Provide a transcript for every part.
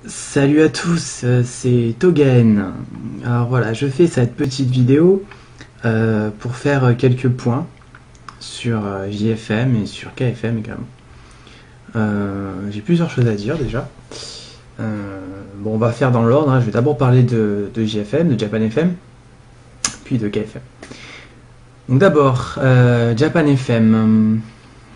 Salut à tous, c'est Togen. Alors voilà, je fais cette petite vidéo pour faire quelques points sur JFM et sur KFM également. J'ai plusieurs choses à dire déjà. Bon, on va faire dans l'ordre, hein. Je vais d'abord parler de JFM, de Japan FM, puis de KFM. Donc d'abord, Japan FM.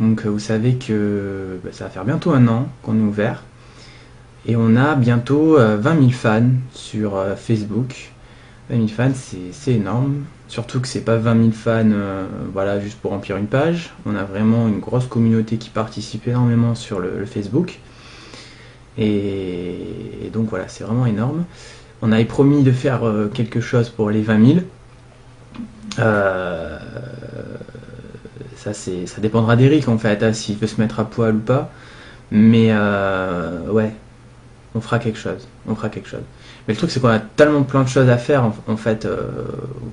Donc vous savez que ça va faire bientôt un an qu'on est ouvert. Et on a bientôt 20 000 fans sur Facebook. 20 000 fans, c'est énorme. Surtout que c'est pas 20 000 fans voilà, juste pour remplir une page. On a vraiment une grosse communauté qui participe énormément sur le Facebook. Et donc voilà, c'est vraiment énorme. On avait promis de faire quelque chose pour les 20 000. Ça dépendra d'Eric en fait, hein, s'il veut se mettre à poil ou pas. Mais ouais, on fera quelque chose. On fera quelque chose. Mais le truc, c'est qu'on a tellement plein de choses à faire. En fait,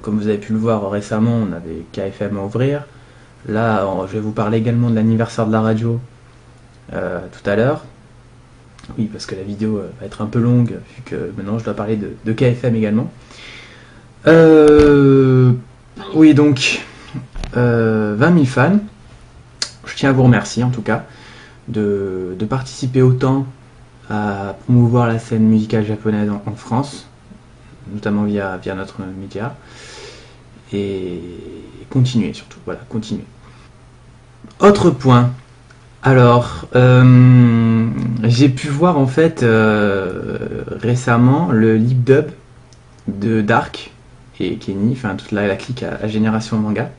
comme vous avez pu le voir récemment, on avait KFM à ouvrir. Là, je vais vous parler également de l'anniversaire de la radio tout à l'heure. Oui, parce que la vidéo va être un peu longue, vu que maintenant je dois parler de KFM également. Oui, donc, 20 000 fans. Je tiens à vous remercier en tout cas de participer autant à promouvoir la scène musicale japonaise en France, notamment via notre média, et continuer surtout, voilà, continuer. Autre point, alors, j'ai pu voir en fait récemment le lip dub de Dark et Kenny, enfin toute la clique à Génération Manga.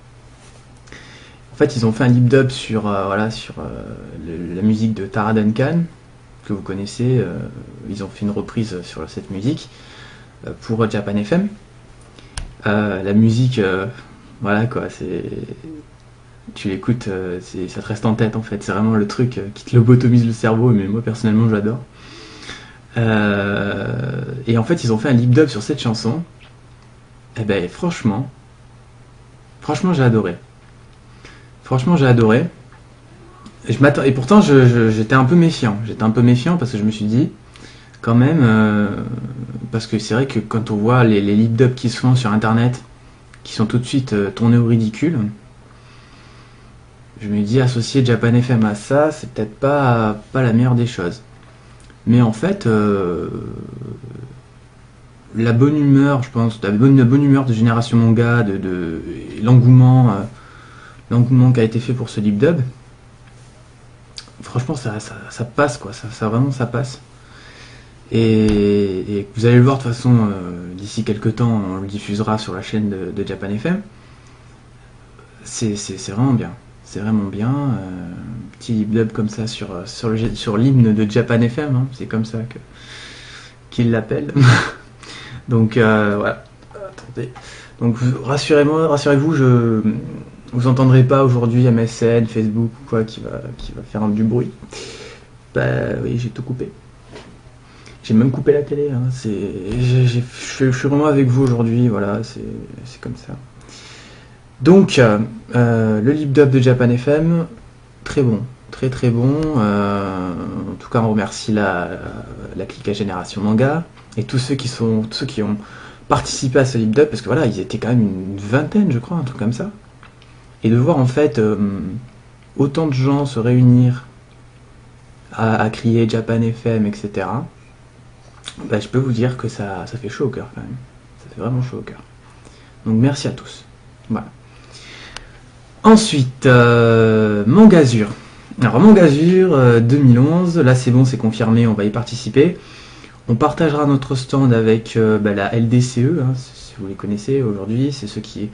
En fait, ils ont fait un lip dub sur, voilà, sur la musique de Tara Duncan, que vous connaissez. Ils ont fait une reprise sur cette musique pour Japan FM. La musique, voilà quoi, tu l'écoutes, ça te reste en tête en fait. C'est vraiment le truc qui te lobotomise le cerveau, mais moi personnellement j'adore. Et en fait, ils ont fait un lip dub sur cette chanson. Et ben franchement j'ai adoré. Franchement, j'ai adoré. Et pourtant, j'étais un peu méfiant. J'étais un peu méfiant parce que je me suis dit, quand même, parce que c'est vrai que quand on voit les lip dubs qui se font sur internet, qui sont tout de suite tournés au ridicule, je me dis, associer Japan FM à ça, c'est peut-être pas la meilleure des choses. Mais en fait, la bonne humeur, je pense, la bonne humeur de Génération Manga, l'engouement qui a été fait pour ce lip dub, franchement ça passe quoi, ça vraiment ça passe. Et vous allez le voir de toute façon, d'ici quelques temps on le diffusera sur la chaîne de Japan FM. C'est vraiment bien, c'est vraiment bien. Petit lip dub comme ça sur l'hymne de Japan FM, hein, c'est comme ça qu'ils l'appellent. Donc voilà, attendez. Donc rassurez-vous, vous entendrez pas aujourd'hui MSN, Facebook ou quoi qui va faire du bruit. Bah oui, j'ai tout coupé. J'ai même coupé la télé. Hein. Je suis vraiment avec vous aujourd'hui. Voilà, c'est comme ça. Donc le lip dub de Japan FM, très bon, très bon. En tout cas, on remercie la clique à Génération Manga et tous ceux qui ont participé à ce lip dub, parce que voilà, ils étaient quand même une vingtaine, je crois, un truc comme ça. Et de voir en fait autant de gens se réunir à crier Japan FM, etc. Bah, je peux vous dire que ça fait chaud au cœur quand même. Ça fait vraiment chaud au cœur. Donc merci à tous. Voilà. Ensuite, Mangazur. Alors Mangazur 2011, là c'est bon, c'est confirmé, on va y participer. On partagera notre stand avec la LDCE, hein, si vous les connaissez aujourd'hui, c'est ceux qui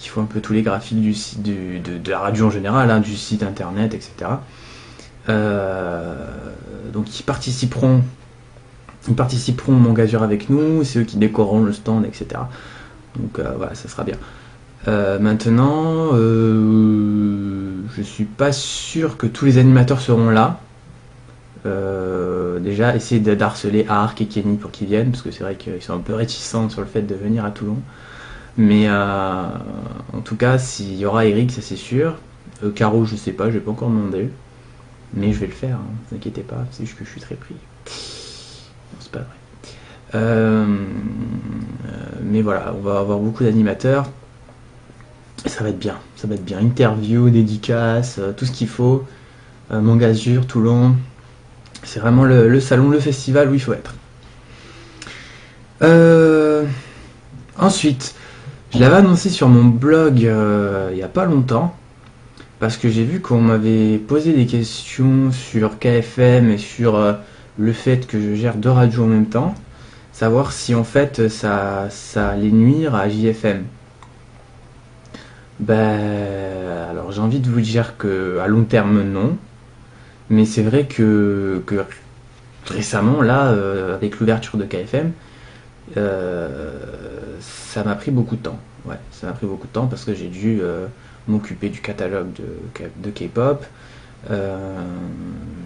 font un peu tous les graphiques du site de la radio en général, hein, du site internet, etc. Donc ils participeront au Mangazur avec nous, c'est eux qui décoreront le stand, etc. Donc voilà, ça sera bien. Maintenant, je suis pas sûr que tous les animateurs seront là. Déjà, essayer d'harceler Ark et Kenny pour qu'ils viennent, parce que c'est vrai qu'ils sont un peu réticents sur le fait de venir à Toulon. Mais en tout cas, s'il y aura Eric, ça c'est sûr. Caro, je sais pas, je vais pas encore demander. Mais je vais le faire, hein, ne vous inquiétez pas, c'est juste que je suis très pris. c'est pas vrai. Mais voilà, on va avoir beaucoup d'animateurs. Ça va être bien, ça va être bien. Interview, dédicaces, tout ce qu'il faut. Mangazur, Toulon. C'est vraiment le salon, le festival où il faut être. Ensuite, je l'avais annoncé sur mon blog il n'y a pas longtemps. Parce que j'ai vu qu'on m'avait posé des questions sur KFM et sur le fait que je gère 2 radios en même temps. Savoir si en fait ça allait nuire à JFM. Alors j'ai envie de vous dire que à long terme non. Mais c'est vrai que récemment, là, avec l'ouverture de KFM, ça m'a pris beaucoup de temps. Ouais, ça m'a pris beaucoup de temps parce que j'ai dû m'occuper du catalogue de K-pop.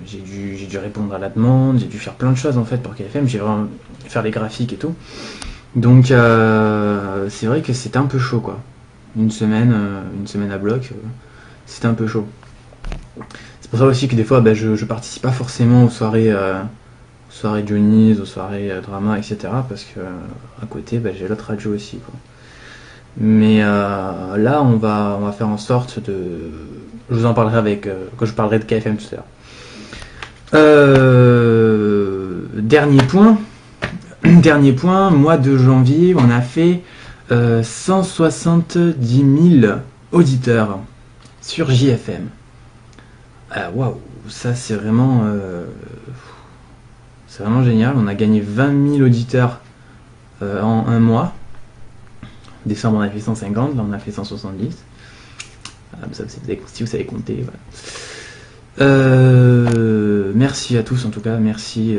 J'ai dû répondre à la demande, j'ai dû faire plein de choses en fait pour KFM, j'ai vraiment faire les graphiques et tout. Donc c'est vrai que c'était un peu chaud quoi. Une semaine à bloc, c'était un peu chaud. C'est pour ça aussi que des fois je participe pas forcément aux soirées Johnny's, aux soirées drama, etc. Parce que à côté j'ai l'autre radio aussi quoi. Mais là on va faire en sorte de. Je vous en parlerai quand je parlerai de KFM tout à l'heure. Dernier point, mois de janvier, on a fait 170 000 auditeurs sur JFM. Waouh, ça c'est vraiment génial. On a gagné 20 000 auditeurs en un mois. Décembre on a fait 150, là on a fait 170. Si vous savez compter, voilà. Merci à tous en tout cas, merci.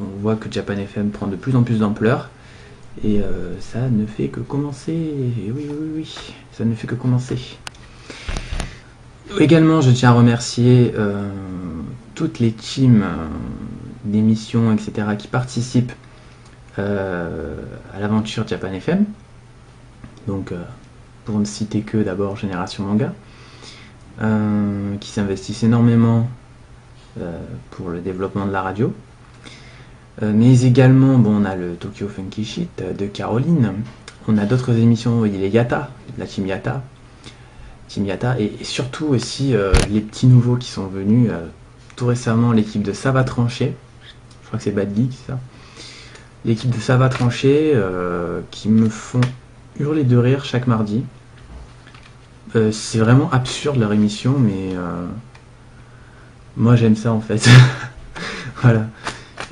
On voit que Japan FM prend de plus en plus d'ampleur et ça ne fait que commencer. Oui, ça ne fait que commencer. Également, je tiens à remercier toutes les teams d'émissions, etc. qui participent à l'aventure Japan FM. Donc, pour ne citer que d'abord Génération Manga, qui s'investissent énormément pour le développement de la radio. Mais également, on a le Tokyo Funky Shit de Caroline. On a d'autres émissions, il y a les Yata, la Team Yata, et surtout aussi les petits nouveaux qui sont venus tout récemment, l'équipe de Ça va trancher. Je crois que c'est Bad Geek, c'est ça. L'équipe de Ça va trancher qui me font hurler de rire chaque mardi. C'est vraiment absurde leur émission, mais moi j'aime ça en fait. Voilà.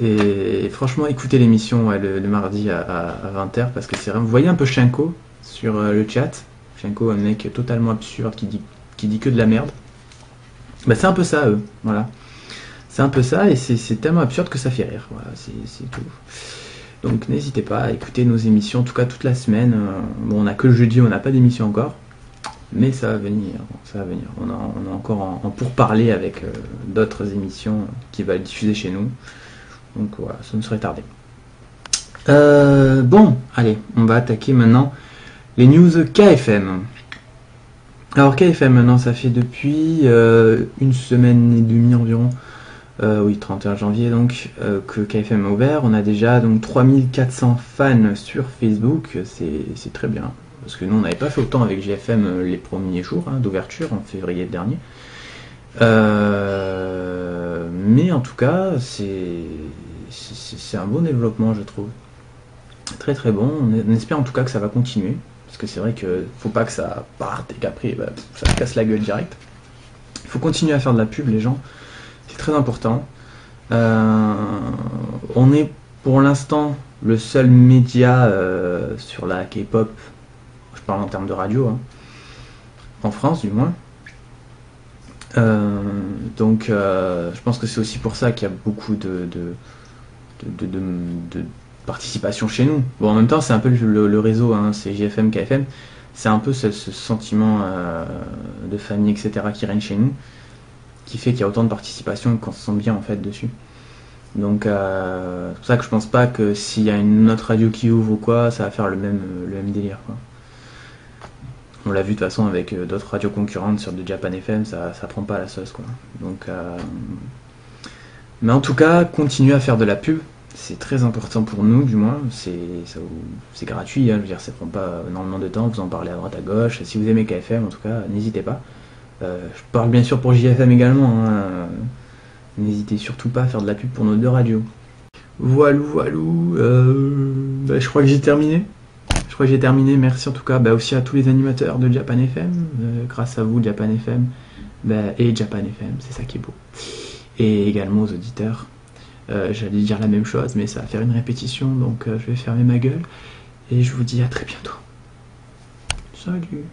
Et franchement, écoutez l'émission le mardi à 20h parce que c'est vraiment. Vous voyez un peu Shenko sur le chat. Shenko, un mec totalement absurde qui dit que de la merde. C'est un peu ça, eux. Voilà. C'est un peu ça et c'est tellement absurde que ça fait rire. Voilà, c'est tout. Donc n'hésitez pas à écouter nos émissions, en tout cas toute la semaine. On a que le jeudi, on n'a pas d'émission encore. Mais ça va venir, On a encore en pourparlers avec d'autres émissions qui vont être diffusées chez nous. Donc voilà, ça ne serait tardé. Allez, on va attaquer maintenant les news KFM. Alors KFM maintenant, ça fait depuis une semaine et demie environ, 31 janvier donc, que KFM a ouvert. On a déjà donc 3400 fans sur Facebook, c'est très bien. Parce que nous on n'avait pas fait autant avec JFM les premiers jours d'ouverture en février dernier. Mais en tout cas c'est un bon développement je trouve. Très très bon. On espère en tout cas que ça va continuer. Parce que c'est vrai qu'il faut pas que ça parte et qu'après ça se casse la gueule direct. Il faut continuer à faire de la pub les gens. C'est très important. On est pour l'instant le seul média sur la K-pop. Je parle en termes de radio, en France du moins. Donc je pense que c'est aussi pour ça qu'il y a beaucoup de participation chez nous. En même temps c'est un peu le réseau, c'est JFM, KFM, c'est un peu ce sentiment de famille, etc. qui règne chez nous, qui fait qu'il y a autant de participation et qu'on se sent bien en fait dessus. Donc c'est pour ça que je pense pas que s'il y a une autre radio qui ouvre ou quoi, ça va faire le même délire quoi. On l'a vu de toute façon avec d'autres radios concurrentes sur de Japan FM, ça prend pas la sauce quoi. Donc mais en tout cas, continuez à faire de la pub. C'est très important pour nous, du moins. C'est gratuit, hein, je veux dire, ça prend pas énormément de temps. Vous en parlez à droite, à gauche. Si vous aimez KFM, en tout cas, n'hésitez pas. Je parle bien sûr pour JFM également, hein. N'hésitez surtout pas à faire de la pub pour nos deux radios. Voilou, voilou. Je crois que j'ai terminé. Je crois que j'ai terminé. Merci en tout cas aussi à tous les animateurs de Japan FM. Grâce à vous, Japan FM et Japan FM, c'est ça qui est beau. Et également aux auditeurs. J'allais dire la même chose, mais ça va faire une répétition, donc je vais fermer ma gueule. Et je vous dis à très bientôt. Salut.